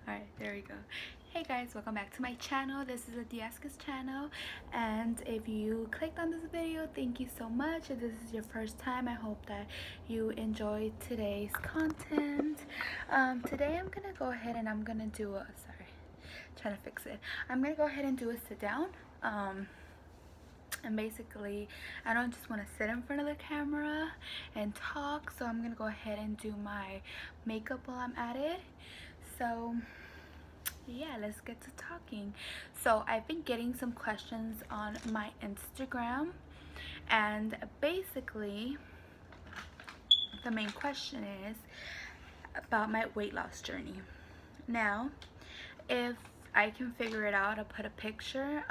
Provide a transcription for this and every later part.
Alright, there we go. Hey guys, welcome back to my channel. This is the Diascus channel, and if you clicked on this video, thank you so much. If this is your first time, I hope that you enjoyed today's content. Today I'm gonna go ahead and I'm gonna do a trying to fix it. I'm gonna go ahead and do a sit down. And basically I don't just want to sit in front of the camera and talk, so I'm gonna go ahead and do my makeup while I'm at it. So yeah, let's get to talking. So I've been getting some questions on my Instagram, and basically the main question is about my weight loss journey. Now if I can figure it out, I'll put a picture.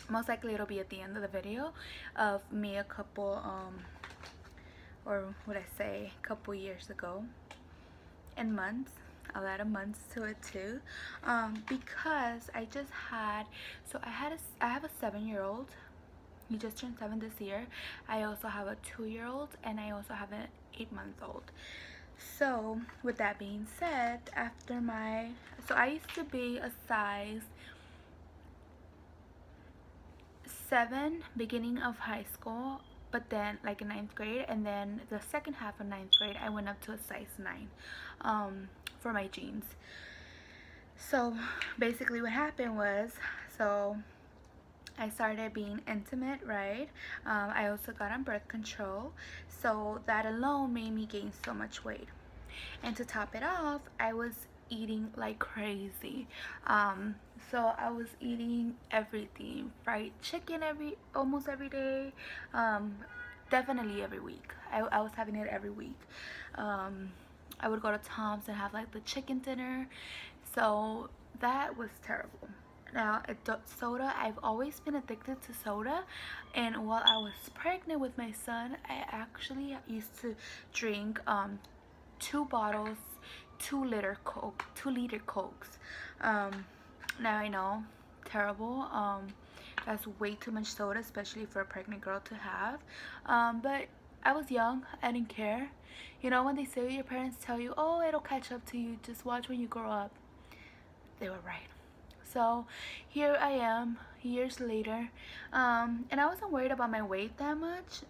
Most likely it'll be at the end of the video of me a couple or what I say, a couple years ago, in months. I'll add a months to it too, because I just had, so I have a 7-year-old. He just turned 7 this year. I also have a 2-year-old, and I also have an 8-month-old. So with that being said, so I used to be a size 7 beginning of high school, but then like in 9th grade, and then the second half of 9th grade I went up to a size 9 for my jeans. So basically what happened was, so I started being intimate, right? I also got on birth control, so that alone made me gain so much weight. And to top it off, I was eating like crazy. So I was eating everything: fried chicken almost every day, definitely every week. I was having it every week. I would go to Tom's and have like the chicken dinner. So that was terrible. Now, soda, I've always been addicted to soda, and while I was pregnant with my son, I actually used to drink 2 bottles, 2-liter cokes. Now I know, terrible. That's way too much soda, especially for a pregnant girl to have. But I was young, I didn't care. You know when they say, your parents tell you, oh, it'll catch up to you, just watch when you grow up. They were right. So here I am years later, and I wasn't worried about my weight that much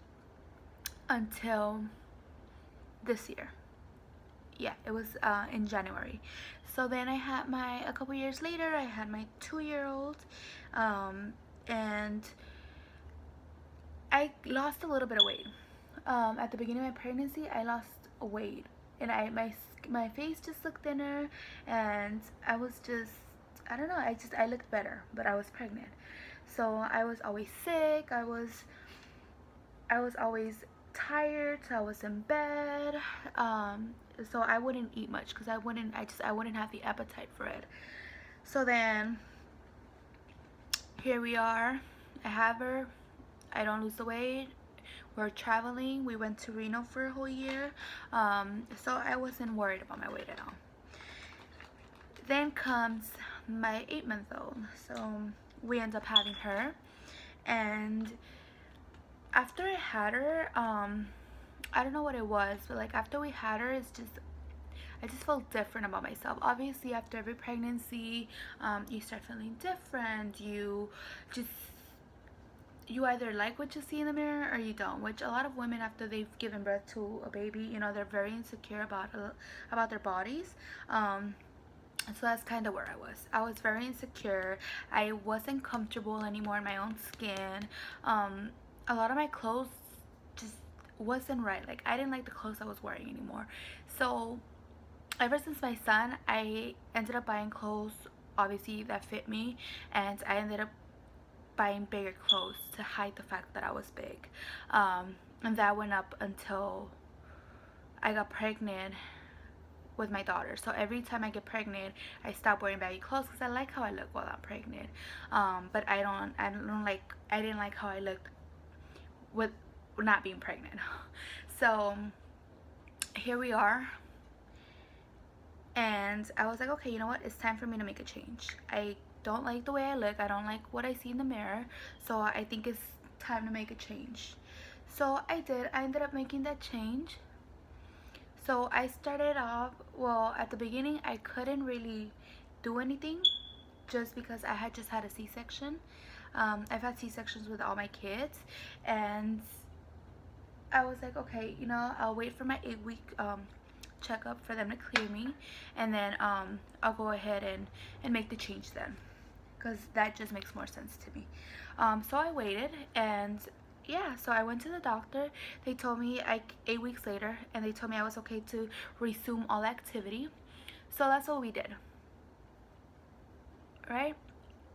until this year. Yeah, it was in January. So then I had a couple years later, I had my 2-year-old, and I lost a little bit of weight. At the beginning of my pregnancy, I lost weight, and my face just looked thinner, and I was just, I don't know, I looked better, but I was pregnant. So I was always sick. I was always tired, so I was in bed. So I wouldn't eat much because I wouldn't have the appetite for it. So then here we are. I have her. I don't lose the weight. We're traveling. We went to Reno for a whole year. So I wasn't worried about my weight at all. Then comes my 8-month-old. So we end up having her, and after I had her, I don't know what it was, but like after we had her, I just felt different about myself. Obviously, after every pregnancy, you start feeling different. You either like what you see in the mirror or you don't. Which a lot of women, after they've given birth to a baby, you know, they're very insecure about their bodies. So that's kind of where I was. I was very insecure. I wasn't comfortable anymore in my own skin. A lot of my clothes just wasn't right. Like, I didn't like the clothes I was wearing anymore. So ever since my son, I ended up buying clothes, obviously, that fit me, and I ended up buying bigger clothes to hide the fact that I was big. And that went up until I got pregnant with my daughter. So every time I get pregnant, I stop wearing baggy clothes because I like how I look while I'm pregnant. But I didn't like how I looked with not being pregnant. So here we are, and I was like, okay, you know what, it's time for me to make a change. I don't like the way I look. I don't like what I see in the mirror, so I think it's time to make a change. So I ended up making that change. So I started off, well, at the beginning I couldn't really do anything just because I had just had a C-section. I've had C-sections with all my kids, and I was like, okay, you know, I'll wait for my 8-week checkup for them to clear me, and then I'll go ahead and make the change then, because that just makes more sense to me. So I waited, and yeah, so I went to the doctor. They told me, like, 8 weeks later, and they told me I was okay to resume all activity. So that's what we did, right?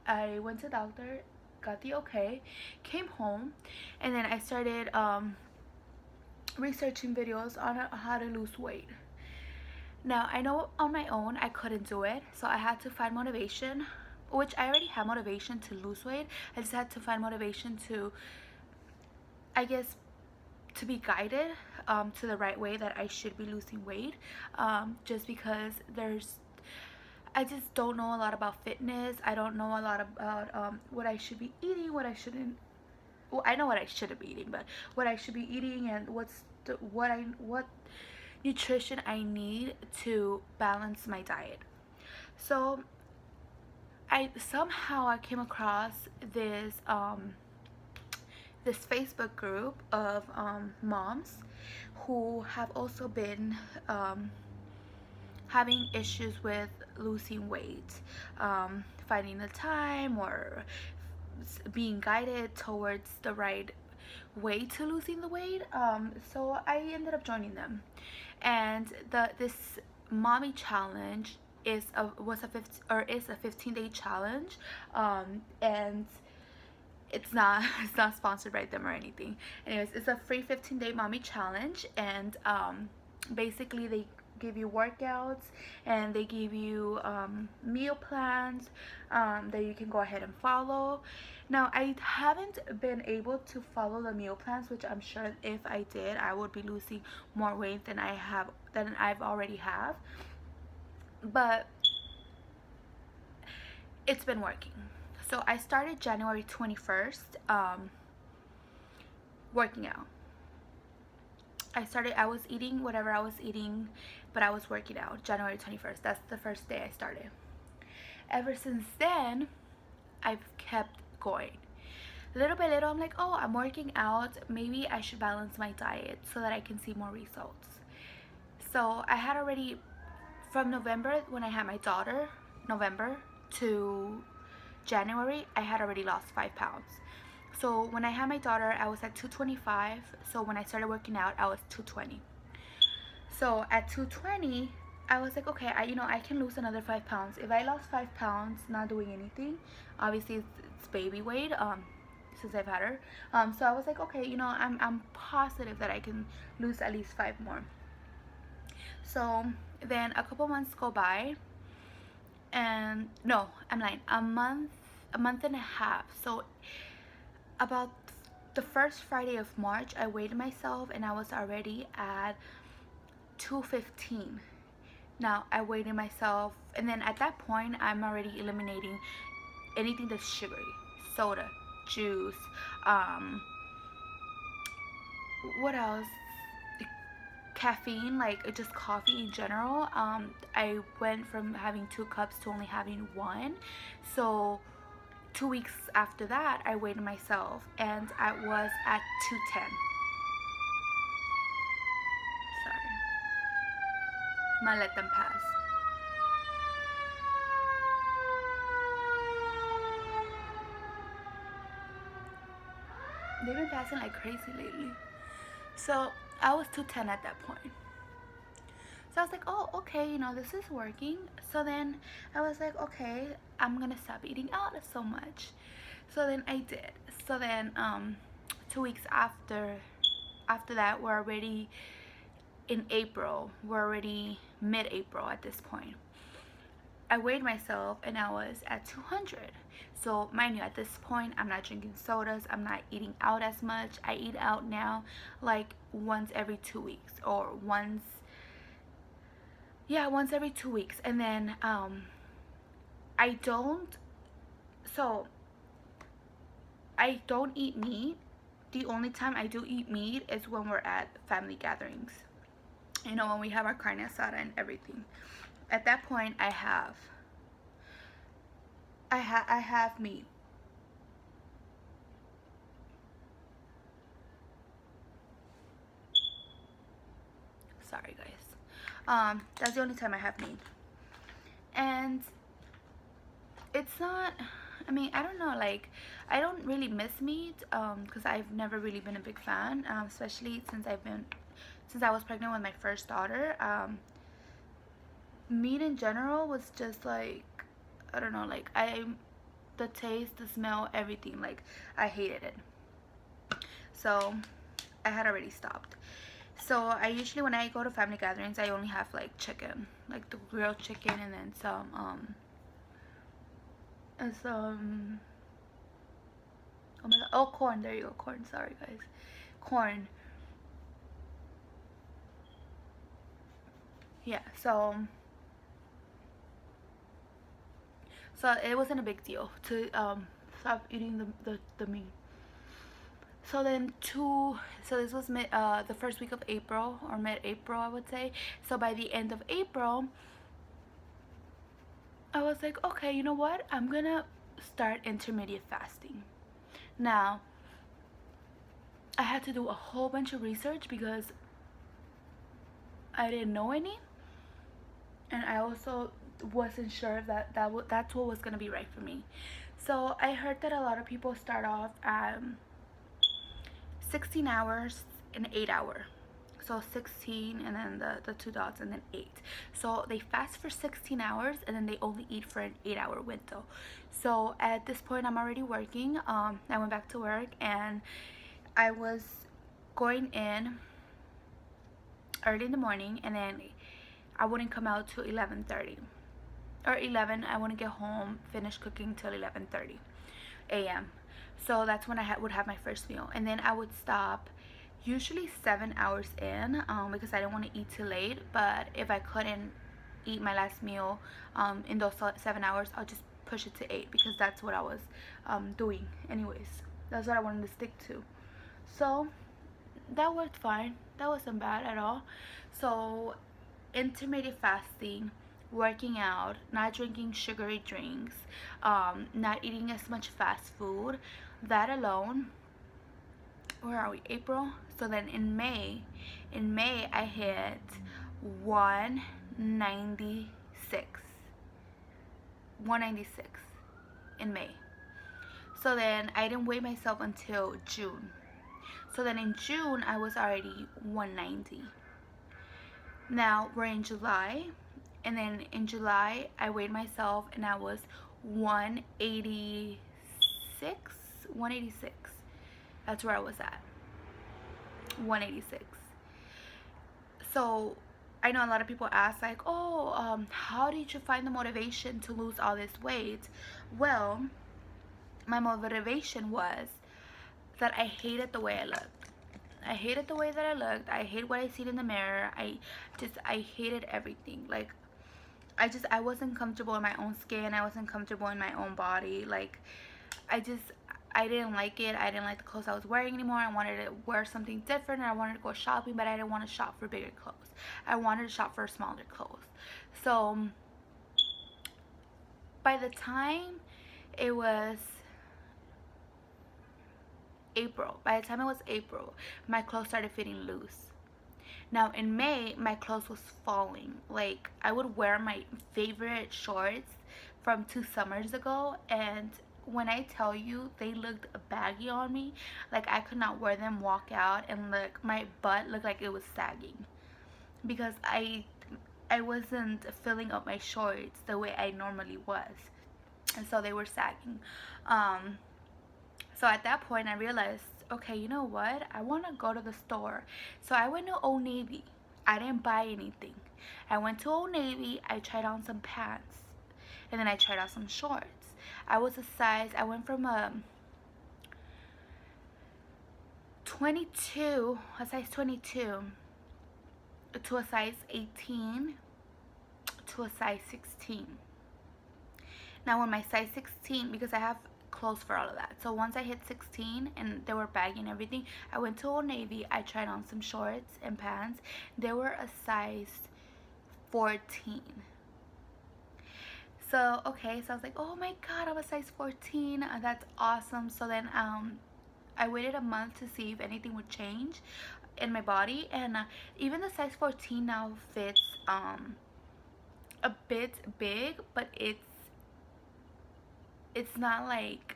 I went to the doctor, got the okay, came home, and then I started researching videos on how to lose weight. Now, I know on my own I couldn't do it, so I had to find motivation, which I already had motivation to lose weight. I just had to find motivation to, I guess, to be guided to the right way that I should be losing weight, just because I just don't know a lot about fitness. I don't know a lot about what I should be eating, what I shouldn't. Well, I know what I shouldn't be eating, but what I should be eating, and what nutrition I need to balance my diet. So I came across this Facebook group of moms who have also been having issues with losing weight, finding the time, or being guided towards the right way to losing the weight. So I ended up joining them, and this mommy challenge is a 15-day challenge, and it's not sponsored by them or anything. Anyways, it's a free 15-day mommy challenge, and basically they give you workouts, and they give you meal plans that you can go ahead and follow. Now, I haven't been able to follow the meal plans, which I'm sure if I did, I would be losing more weight than I've already have. But it's been working. So I started January 21st working out. I was eating whatever I was eating, but I was working out January 21st. That's the first day I started. Ever since then, I've kept going. Little by little, I'm like, oh, I'm working out. Maybe I should balance my diet so that I can see more results. So I had already, from November when I had my daughter, November to January, I had already lost 5 pounds. So when I had my daughter, I was at 225. So when I started working out, I was 220. So at 220, I was like, okay, I can lose another 5 pounds. If I lost 5 pounds not doing anything, obviously it's baby weight, since I've had her. So I was like, okay, I'm positive that I can lose at least 5 more. So then a couple months go by, and no, I'm lying, a month and a half. So about the first Friday of March, I weighed myself, and I was already at 215. Now I weighed myself, and then at that point I'm already eliminating anything that's sugary, soda, juice, what else, caffeine, like just coffee in general. I went from having 2 cups to only having 1. So 2 weeks after that, I weighed myself, and I was at 210. Sorry, I'm gonna let them pass. They've been passing like crazy lately. So I was 210 at that point. So I was like, oh, okay, this is working. So then I was like, okay, I'm gonna stop eating out so much. So then I did. So then 2 weeks after that, we're already in April. We're already mid-April at this point. I weighed myself, and I was at 200. So mind you, at this point, I'm not drinking sodas, I'm not eating out as much. I eat out now like once every 2 weeks, or once every 2 weeks. And then I don't so I don't eat meat. The only time I do eat meat is when we're at family gatherings. you know, when we have our carne asada and everything. At that point, I have meat. Sorry, guys. That's the only time I have meat, and it's not. I mean, I don't know. Like, I don't really miss meat, because I've never really been a big fan, especially since I was pregnant with my first daughter. Meat in general was just like, I don't know. Like, the taste, the smell, everything. Like, I hated it. So I had already stopped. So I usually, when I go to family gatherings, I only have like chicken, like the grilled chicken, and then some oh my god, oh, corn. There you go, corn. Sorry, guys, corn. Yeah. So it wasn't a big deal to stop eating the meat. So then so this was the first week of April, or mid-April, I would say. So by the end of April, I was like, okay, you know what? I'm gonna start intermediate fasting. Now, I had to do a whole bunch of research because I didn't know any, and I also wasn't sure if that's what was gonna be right for me. So I heard that a lot of people start off at 16 hours and 8 hour. So 16 and then the two dots and then 8. So they fast for 16 hours and then they only eat for an 8 hour window. So at this point, I'm already working. I went back to work and I was going in early in the morning, and then I wouldn't come out till 11:30 or 11. I wouldn't get home, finish cooking till 11:30 a.m. So that's when I would have my first meal, and then I would stop usually 7 hours in, because I didn't want to eat too late. But if I couldn't eat my last meal in those 7 hours, I'll just push it to 8, because that's what I was doing anyways. That's what I wanted to stick to. So that worked fine. That wasn't bad at all. So intermittent fasting, working out, not drinking sugary drinks, not eating as much fast food, that alone. Where are we? April. So then in May I hit 196. 196 in May. So then I didn't weigh myself until June. So then in June I was already 190. Now we're in July, and then in July I weighed myself and I was 186. 186. That's where I was at. 186. So I know a lot of people ask, like, oh, how did you find the motivation to lose all this weight? Well, my motivation was that I hated the way I looked. I hated the way that I looked. I hate what I see in the mirror. I hated everything. Like, I wasn't comfortable in my own skin. I wasn't comfortable in my own body. Like, I didn't like it. I didn't like the clothes I was wearing anymore. I wanted to wear something different, and I wanted to go shopping, but I didn't want to shop for bigger clothes. I wanted to shop for smaller clothes. So by the time it was April, my clothes started fitting loose. Now in May, my clothes was falling. Like, I would wear my favorite shorts from 2 summers ago, and when I tell you they looked baggy on me, like I could not wear them, walk out, and look, my butt looked like it was sagging, because I wasn't filling up my shorts the way I normally was, and so they were sagging. Um, so at that point, I realized, okay, you know what? I want to go to the store. So I went to Old Navy. I didn't buy anything. I went to Old Navy. I tried on some pants, and then I tried out some shorts. I went from a size 22, to a size 18, to a size 16. Now, when my size 16, because I have clothes for all of that. So once I hit 16 and they were baggy and everything, I went to Old Navy. I tried on some shorts and pants. They were a size 14. So okay, so I was like, oh my god, I'm a size 14. That's awesome. So then I waited a month to see if anything would change in my body, and even the size 14 now fits a bit big, but it's not like,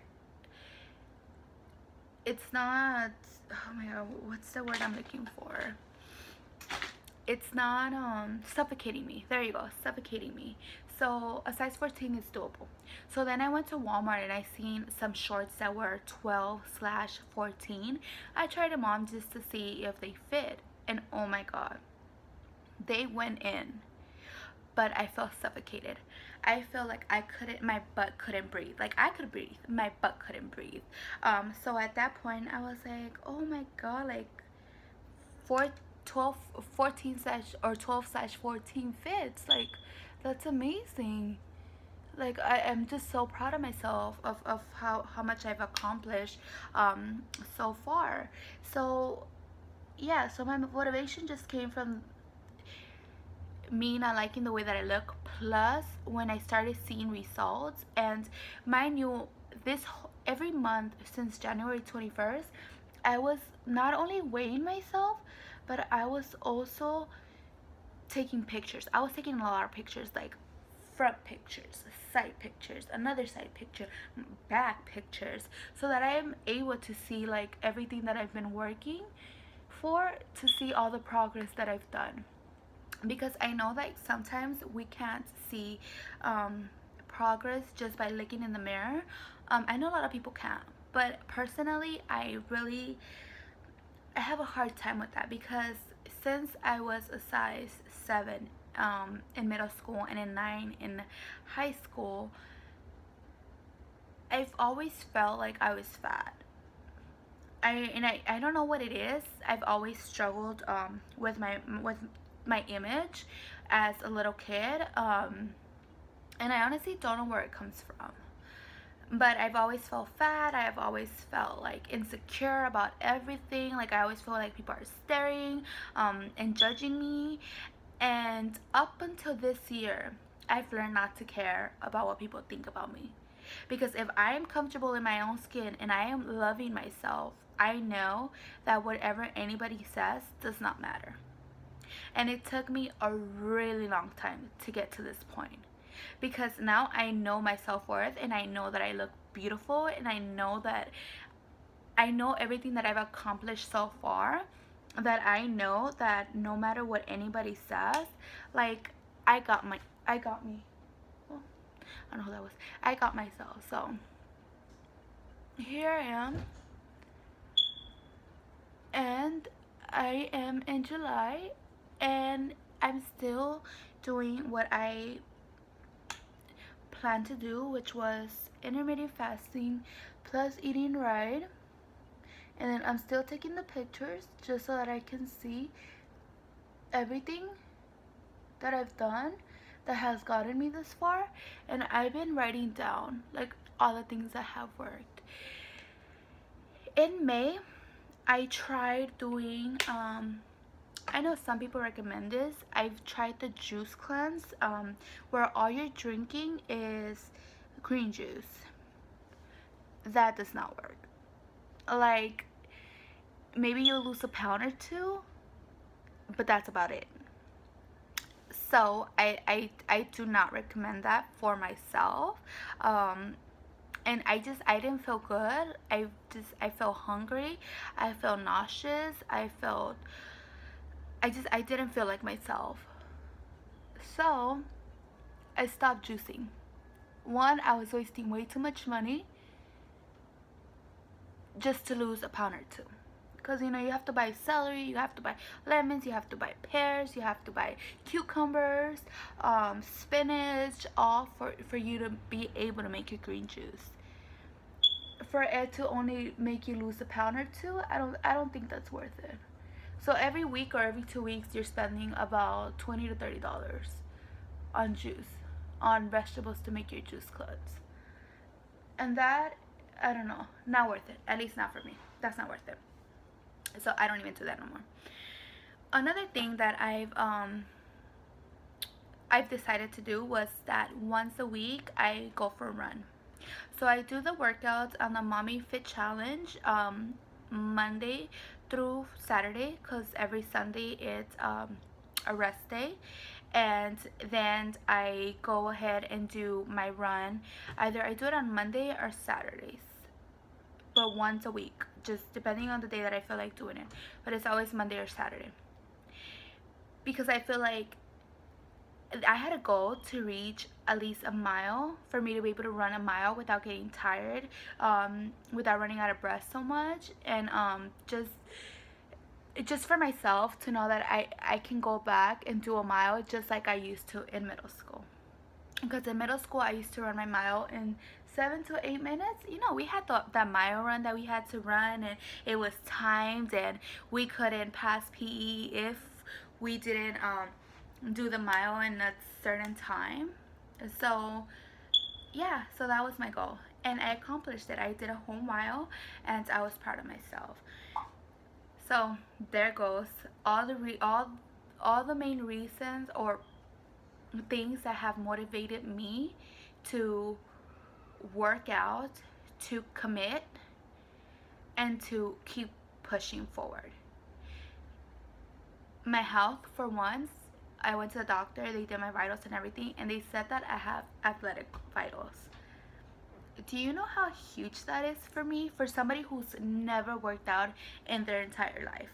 it's not, oh my god, what's the word I'm looking for? It's not suffocating me. There you go, suffocating me. So a size 14 is doable. So then I went to Walmart and I seen some shorts that were 12/14. I tried them on just to see if they fit, and oh my god, they went in, but I felt suffocated. I feel like I couldn't, my butt couldn't breathe. Like I could breathe, my butt couldn't breathe. So at that point I was like, oh my god, like 14 slash or 12/14 fits. Like that's amazing. Like I am just so proud of myself of how much I've accomplished so far. So yeah, so my motivation just came from me not liking the way that I look, plus when I started seeing results. And mind you, every month since January 21st, I was not only weighing myself, but I was also taking pictures. I was taking a lot of pictures, like front pictures, side pictures, another side picture, back pictures, so that I am able to see like everything that I've been working for, to see all the progress that I've done. Because I know that sometimes we can't see progress just by looking in the mirror. I know a lot of people can't, but personally I have a hard time with that, because since I was a size 7 in middle school and in 9 in high school, I've always felt like I was fat. I don't know what it is. I've always struggled with my image as a little kid, and I honestly don't know where it comes from. But I've always felt fat. I've always felt like insecure about everything. Like I always feel like people are staring and judging me. And up until this year, I've learned not to care about what people think about me. Because if I am comfortable in my own skin and I am loving myself, I know that whatever anybody says does not matter. And it took me a really long time to get to this point, because now I know my self-worth, and I know that I look beautiful, and I know everything that I've accomplished so far, that I know that no matter what anybody says, like I got me. Well, I don't know who that was. I got myself. So here I am, and I am in July, and I'm still doing what I planned to do, which was intermittent fasting plus eating right. And then I'm still taking the pictures just so that I can see everything that I've done that has gotten me this far. And I've been writing down like all the things that have worked. In May, I tried doing I know some people recommend this. I've tried the juice cleanse, where all you're drinking is green juice. That does not work. Like, maybe you'll lose a pound or two, but that's about it. So I do not recommend that for myself. And I didn't feel good. I felt hungry. I felt nauseous. I didn't feel like myself. So I stopped juicing. One, I was wasting way too much money just to lose a pound or two. Because you have to buy celery, you have to buy lemons, you have to buy pears, you have to buy cucumbers, spinach, all for you to be able to make your green juice. For it to only make you lose a pound or two, I don't think that's worth it. So every week or every 2 weeks, you're spending about $20 to $30 on juice, on vegetables to make your juice cleanse. And that I don't know, not worth it. At least not for me. That's not worth it. So I don't even do that no more. Another thing that I've decided to do was that once a week I go for a run. So I do the workouts on the Mommy Fit Challenge Monday through Saturday, because every Sunday it's a rest day. And then I go ahead and do my run. Either I do it on Monday or Saturdays, but once a week, just depending on the day that I feel like doing it. But it's always Monday or Saturday, because I feel like I had a goal to reach at least a mile, for me to be able to run a mile without getting tired, without running out of breath so much, and just for myself to know that I can go back and do a mile just like I used to in middle school. Because in middle school I used to run my mile in 7 to 8 minutes. You know, we had that mile run that we had to run, and it was timed, and we couldn't pass PE if we didn't do the mile in a certain time. So yeah, so that was my goal, and I accomplished it. I did a whole mile, and I was proud of myself. So there goes all the main reasons or things that have motivated me to work out, to commit, and to keep pushing forward. My health, for once, I went to the doctor, they did my vitals and everything, and they said that I have athletic vitals. Do you know how huge that is for me? For somebody who's never worked out in their entire life.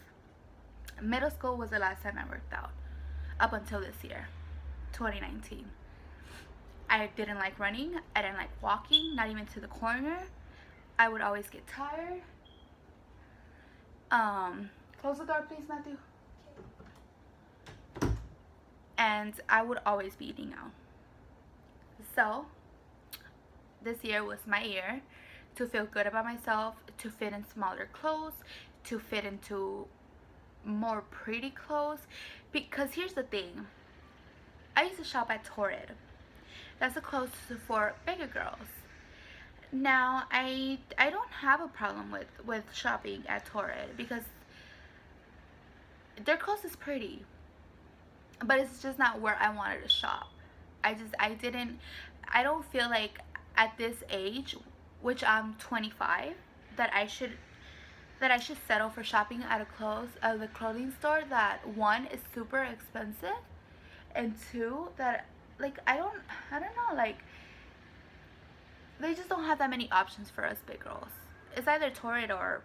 Middle school was the last time I worked out, up until this year, 2019. I didn't like running, I didn't like walking, not even to the corner. I would always get tired. Close the door, please, Matthew. And I would always be eating out. So this year was my year to feel good about myself, to fit in smaller clothes, to fit into more pretty clothes. Because here's the thing, I used to shop at Torrid. That's the clothes for bigger girls. Now I don't have a problem with shopping at Torrid, because their clothes is pretty, but it's just not where I wanted to shop. I don't feel like at this age, which I'm 25, that I should settle for shopping at the clothing store that, one, is super expensive, and two, that like I don't know, like they just don't have that many options for us big girls. It's either Torrid or,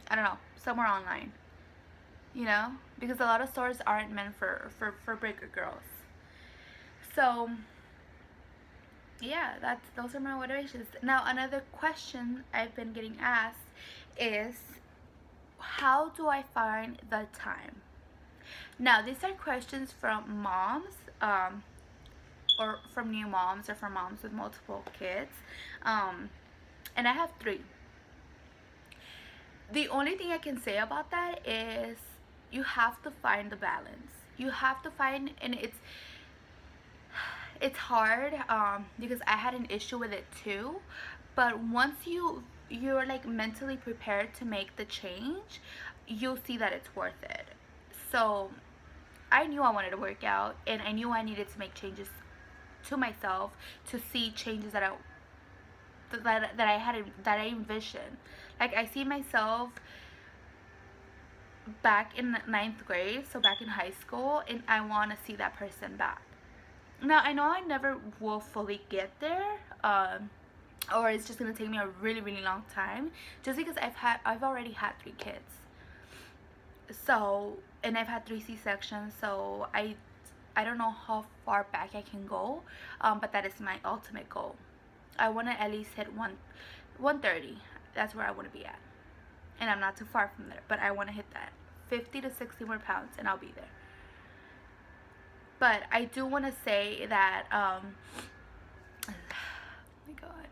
I don't know, somewhere online, you know, because a lot of stores aren't meant for bigger girls. So yeah, those are my motivations. Now, another question I've been getting asked is, how do I find the time? Now, these are questions from moms, or from new moms, or from moms with multiple kids, and I have 3. The only thing I can say about that is you have to find the balance. You have to find, and it's hard, because I had an issue with it too, but once you're like mentally prepared to make the change, you'll see that it's worth it. So I knew I wanted to work out, and I knew I needed to make changes to myself to see changes that I envisioned. Like, I see myself back in 9th grade, so back in high school, and I want to see that person back. Now, I know I never will fully get there, or it's just gonna take me a really, really long time, just because I've already had 3 kids. So, and I've had 3 C-sections, so I don't know how far back I can go, but that is my ultimate goal. I want to at least hit 130. That's where I want to be at, and I'm not too far from there, but I want to hit that 50 to 60 more pounds, and I'll be there. But I do want to say that, oh my god,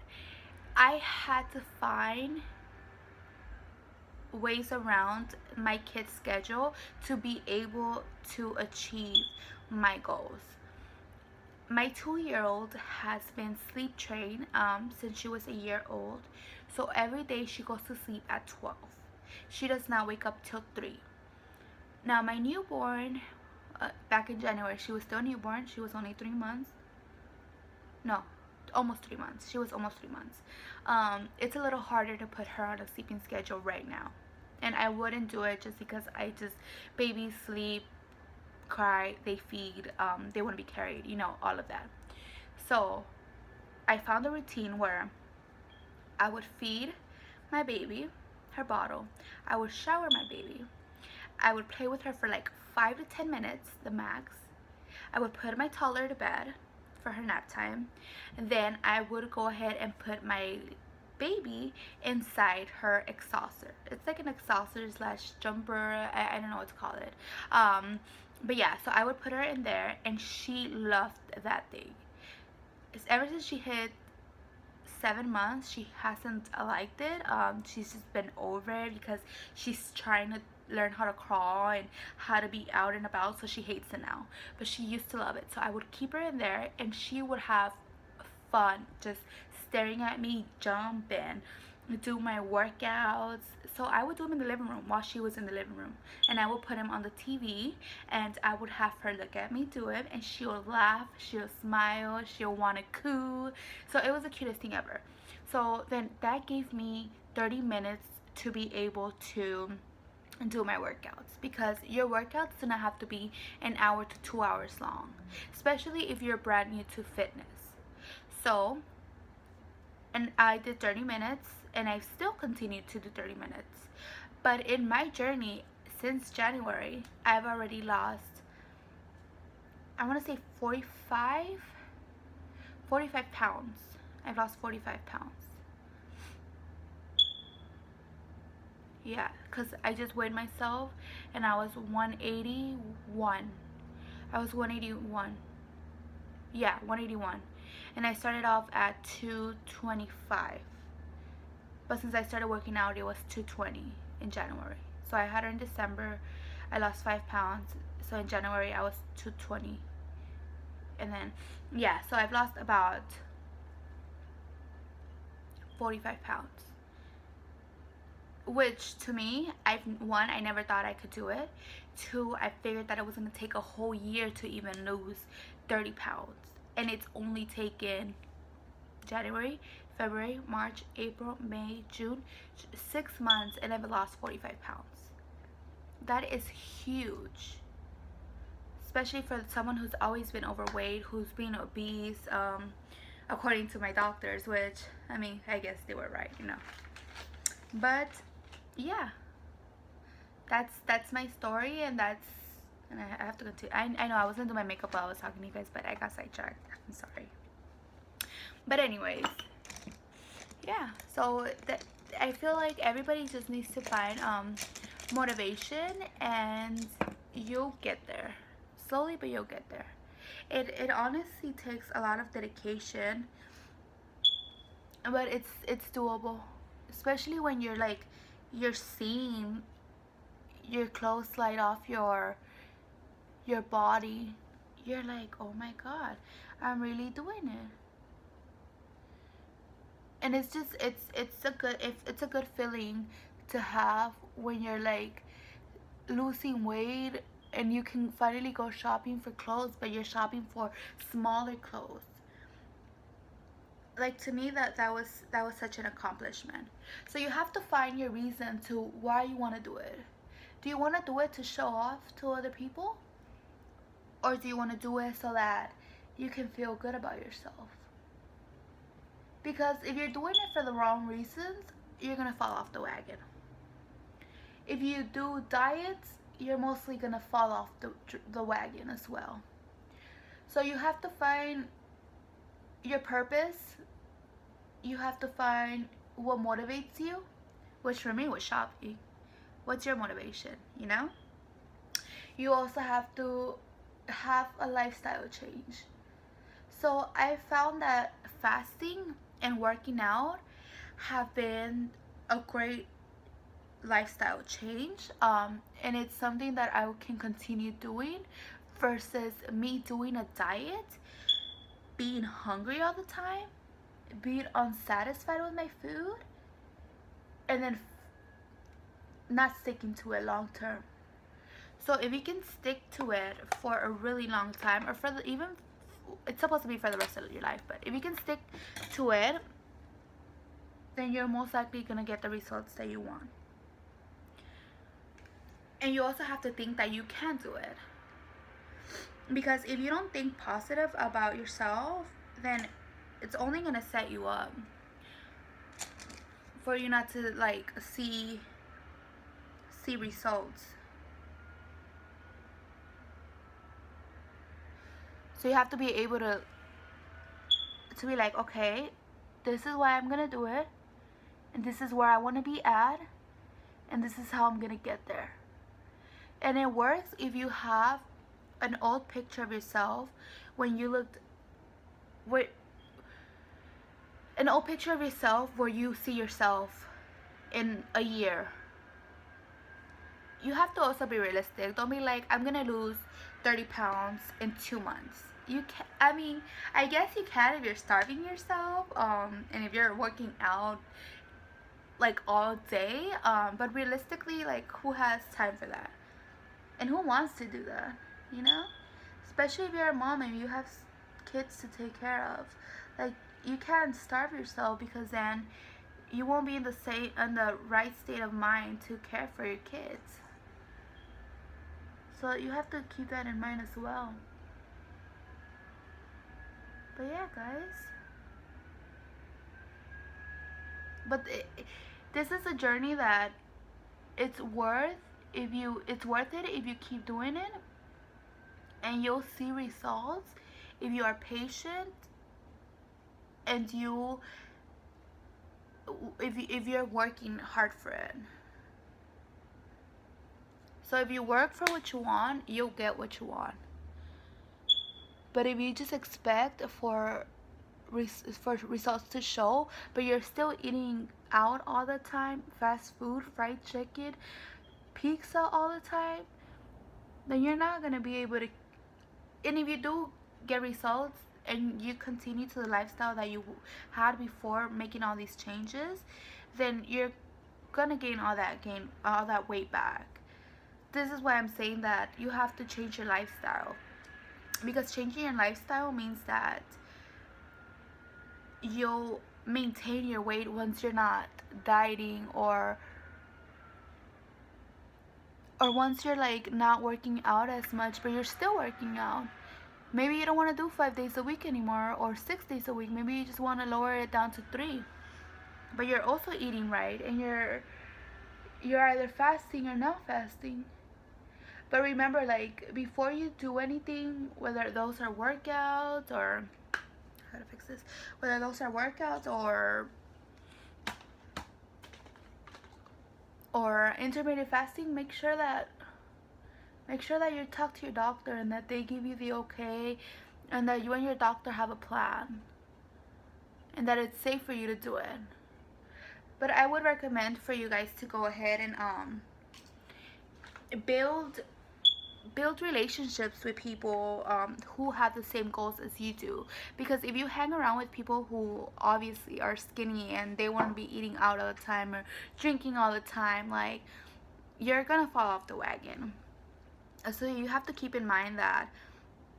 I had to find ways around my kid's schedule to be able to achieve my goals. my 2-year-old has been sleep trained since she was a year old. So every day she goes to sleep at 12. She does not wake up till 3. Now my newborn, back in January, she was still a newborn. She was only 3 months. No, almost 3 months. She was almost 3 months. It's a little harder to put her on a sleeping schedule right now. And I wouldn't do it just because babies sleep, cry, they feed, they want to be carried, all of that. So I found a routine where I would feed my baby her bottle. I would shower my baby. I would play with her for like 5 to 10 minutes, the max. I would put my toddler to bed for her nap time. And then I would go ahead and put my baby inside her exhauster. It's like an exhauster slash jumper. I don't know what to call it. But yeah, so I would put her in there, and she loved that thing. Ever since she hit 7 months, she hasn't liked it. She's just been over it because she's trying to learn how to crawl and how to be out and about, so she hates it now. But she used to love it. So I would keep her in there, and she would have fun just staring at me, jump and do my workouts. So I would do them in the living room while she was in the living room, and I would put him on the TV, and I would have her look at me do it, and she'll laugh, she'll smile, she'll want to coo. So it was the cutest thing ever. So then that gave me 30 minutes to be able to do my workouts, because your workouts do not have to be an hour to 2 hours long, especially if you're brand new to fitness. So, and I did 30 minutes, and I still continue to do 30 minutes. But in my journey since January, I've already lost, I want to say 45 pounds. I've lost 45 pounds. Yeah, because I just weighed myself, and I was 181. I was 181. Yeah, 181. And I started off at 225. But since I started working out, it was 220 in January. So I had her in December. I lost 5 pounds. So in January, I was 220. And then, yeah, so I've lost about 45 pounds. Which, to me, one, I never thought I could do it. Two, I figured that it was going to take a whole year to even lose 30 pounds. And it's only taken January, February, March, April, May, June, 6 months, and I've lost 45 pounds. That is huge. Especially for someone who's always been overweight, who's been obese, according to my doctors, which, I mean, I guess they were right, But, yeah. That's my story, and I have to continue. I know I was gonna do my makeup while I was talking to you guys, but I got sidetracked. I'm sorry. But anyways, yeah. So I feel like everybody just needs to find motivation, and you'll get there. Slowly, but you'll get there. It honestly takes a lot of dedication, but it's doable. Especially when you're seeing your clothes slide off your body. You're like, oh my god, I'm really doing it. And it's a good feeling to have when you're like losing weight, and you can finally go shopping for clothes, but you're shopping for smaller clothes. Like, to me, that was such an accomplishment. So you have to find your reason to why you want to do it. Do you want to do it to show off to other people? Or do you want to do it so that you can feel good about yourself? Because if you're doing it for the wrong reasons, you're going to fall off the wagon. If you do diets, you're mostly going to fall off the wagon as well. So you have to find your purpose. You have to find what motivates you, which for me was shopping. What's your motivation, You also have to have a lifestyle change. So I found that fasting and working out have been a great lifestyle change, and it's something that I can continue doing versus me doing a diet. being hungry all the time, being unsatisfied with my food, and then not sticking to it long term. So if you can stick to it for a really long time, or for the, even it's supposed to be for the rest of your life, but if you can stick to it, then you're most likely gonna get the results that you want. And you also have to think that you can do it, because if you don't think positive about yourself, then it's only gonna set you up for you not to like see results. So you have to be able to be like, okay, this is why I'm gonna do it, and this is where I want to be at, and this is how I'm gonna get there. And it works if you have an old picture of yourself when you looked, where an old picture of yourself where you see yourself in a year. You have to also be realistic. Don't be like, I'm gonna lose 30 pounds in 2 months. You can, I mean, I guess you can if you're starving yourself, and if you're working out like all day, but realistically, like, who has time for that? And who wants to do that, you know? Especially if you're a mom and you have kids to take care of. Like, you can't starve yourself, because then you won't be in the right state of mind to care for your kids. So you have to keep that in mind as well. But yeah, guys. But this is a journey that it's worth it if you keep doing it, and you'll see results if you are patient, and if you're working hard for it. So if you work for what you want, you'll get what you want. But if you just expect for results to show, but you're still eating out all the time, fast food, fried chicken, pizza all the time, then you're not gonna be able to. And if you do get results and you continue to the lifestyle that you had before making all these changes, then you're gonna gain all that weight back. This is why I'm saying that you have to change your lifestyle, because changing your lifestyle means that you'll maintain your weight once you're not dieting, or once you're like not working out as much, but you're still working out. Maybe you don't want to do 5 days a week anymore, or 6 days a week. Maybe you just want to lower it down to 3, but you're also eating right, and you're either fasting or not fasting. But remember, like, before you do anything, whether those are workouts or how to fix this, whether those are workouts or intermittent fasting, make sure that you talk to your doctor, and that they give you the okay, and that you and your doctor have a plan, and that it's safe for you to do it. But I would recommend for you guys to go ahead and build relationships with people who have the same goals as you do. Because if you hang around with people who obviously are skinny and they want to be eating out all the time or drinking all the time, like, you're gonna fall off the wagon. So you have to keep in mind that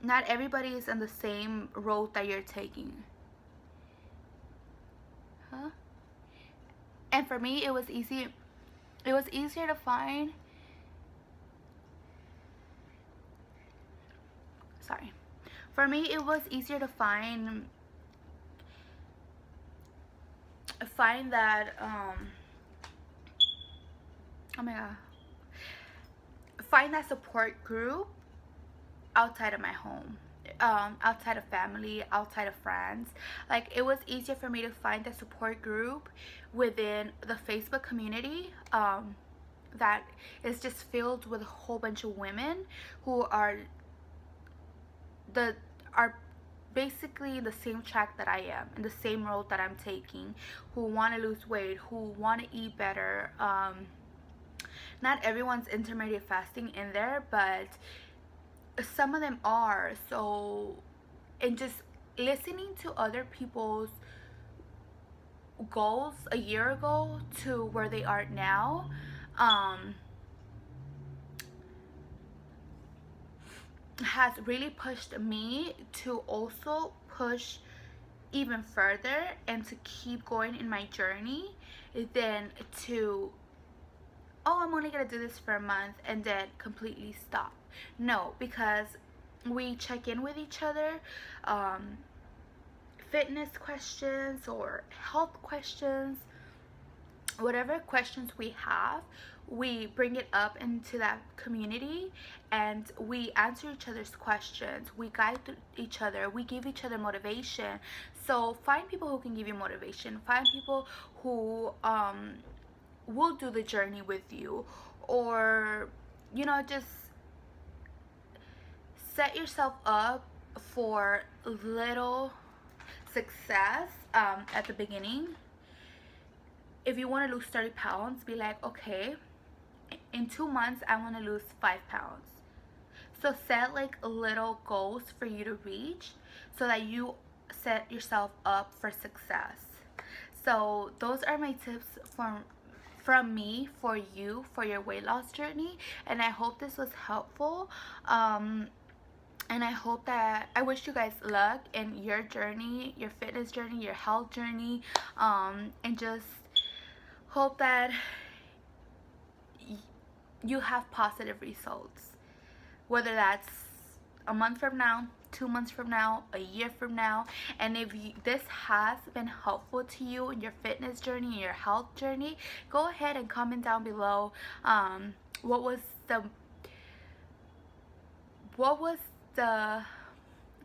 not everybody is on the same road that you're taking. And for me, it was easier to find. For me, it was easier to find that find that support group outside of my home, outside of family, outside of friends. Like, it was easier for me to find the support group within the Facebook community that is just filled with a whole bunch of women who are basically the same track that I am, in the same road that I'm taking, who want to lose weight, who want to eat better. Not everyone's intermittent fasting in there, but some of them are. So, and just listening to other people's goals a year ago to where they are now, has really pushed me to also push even further and to keep going in my journey than to, oh, I'm only gonna do this for a month and then completely stop. No, because we check in with each other, fitness questions or health questions, whatever questions we have, we bring it up into that community and we answer each other's questions, we guide each other, we give each other motivation. So find people who can give you motivation, find people who will do the journey with you, or just set yourself up for little success at the beginning. If you want to lose 30 pounds, be like, okay, in 2 months I want to lose 5 pounds. So set like little goals for you to reach so that you set yourself up for success. So those are my tips from me for you for your weight loss journey, and I hope this was helpful. And I wish you guys luck in your journey, your fitness journey, your health journey, and just hope that you have positive results, whether that's a month from now, 2 months from now, a year from now. And if this has been helpful to you in your fitness journey, in your health journey, go ahead and comment down below what was the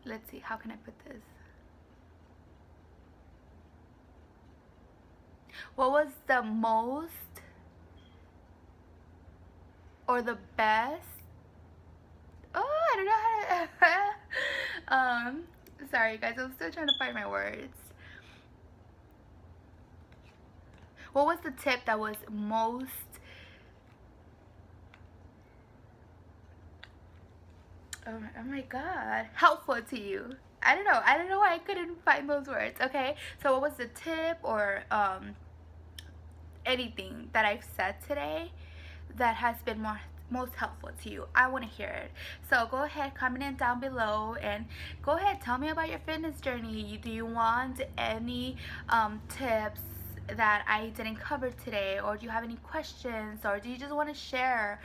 let's see, how can I put this, what was the most or the best, oh, I don't know how to sorry guys, I'm still trying to find my words. What was the tip that was most oh my god, helpful to you? I don't know why I couldn't find those words. Okay, so what was the tip or anything that I've said today that has been most helpful to you? I want to hear it. So go ahead, comment it down below, and go ahead, tell me about your fitness journey. Do you want any tips that I didn't cover today, or do you have any questions, or do you just want to share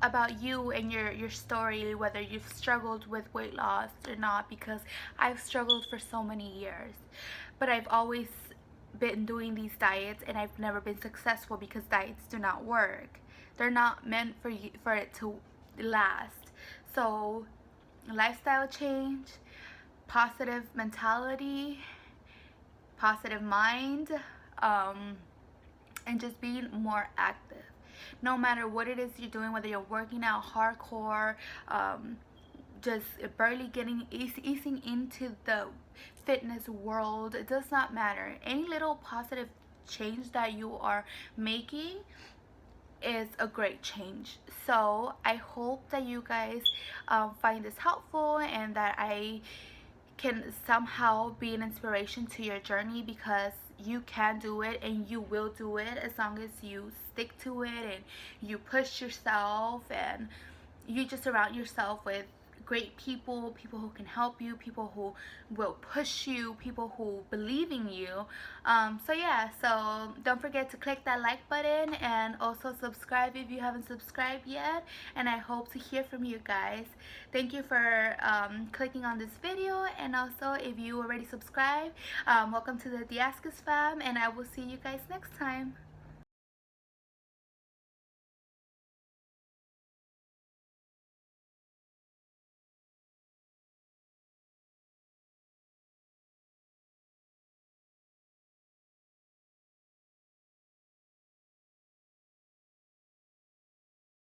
about you and your story, whether you've struggled with weight loss or not? Because I've struggled for so many years, but I've always been doing these diets and I've never been successful because diets do not work. They're not meant for it to last. So lifestyle change, positive mentality, positive mind, and just being more active. No matter what it is you're doing, whether you're working out hardcore, just barely easing into the fitness world, it does not matter. Any little positive change that you are making is a great change. So I hope that you guys find this helpful and that I can somehow be an inspiration to your journey, because you can do it and you will do it as long as you stick to it and you push yourself and you just surround yourself with great people who can help you, people who will push you, people who believe in you. So yeah, so don't forget to click that like button and also subscribe if you haven't subscribed yet, and I hope to hear from you guys. Thank you for clicking on this video, and also if you already subscribed, welcome to the Diascus fam, and I will see you guys next time.